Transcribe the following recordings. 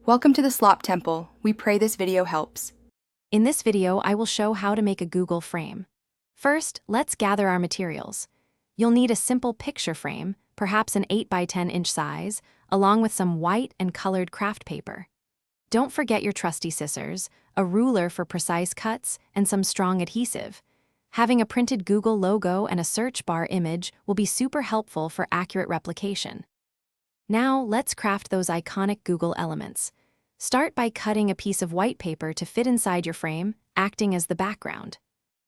Welcome to the Slop Temple. We pray this video helps. In this video, I will show how to make a Google frame. First, let's gather our materials. You'll need a simple picture frame, perhaps an 8 by 10 inch size, along with some white and colored craft paper. Don't forget your trusty scissors, a ruler for precise cuts, and some strong adhesive. Having a printed Google logo and a search bar image will be super helpful for accurate replication. Now, let's craft those iconic Google elements. Start by cutting a piece of white paper to fit inside your frame, acting as the background.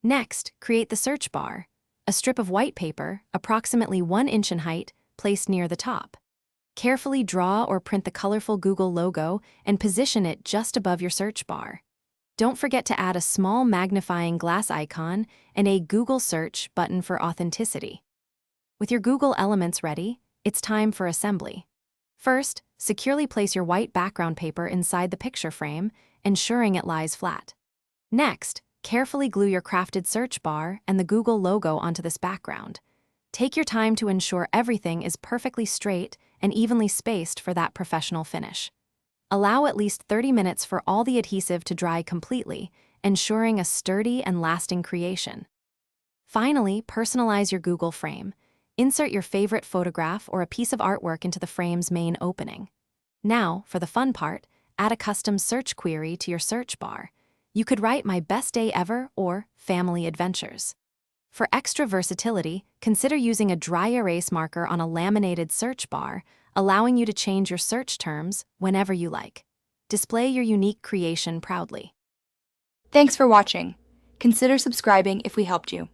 Next, create the search bar, a strip of white paper, approximately 1 inch in height, placed near the top. Carefully draw or print the colorful Google logo and position it just above your search bar. Don't forget to add a small magnifying glass icon and a Google search button for authenticity. With your Google elements ready, it's time for assembly. First, securely place your white background paper inside the picture frame, ensuring it lies flat. Next, carefully glue your crafted search bar and the Google logo onto this background. Take your time to ensure everything is perfectly straight and evenly spaced for that professional finish. Allow at least 30 minutes for all the adhesive to dry completely, ensuring a sturdy and lasting creation. Finally, personalize your Google frame. Insert your favorite photograph or a piece of artwork into the frame's main opening. Now, for the fun part, add a custom search query to your search bar. You could write "My best day ever" or "Family adventures." For extra versatility, consider using a dry erase marker on a laminated search bar, allowing you to change your search terms whenever you like. Display your unique creation proudly. Thanks for watching. Consider subscribing if we helped you.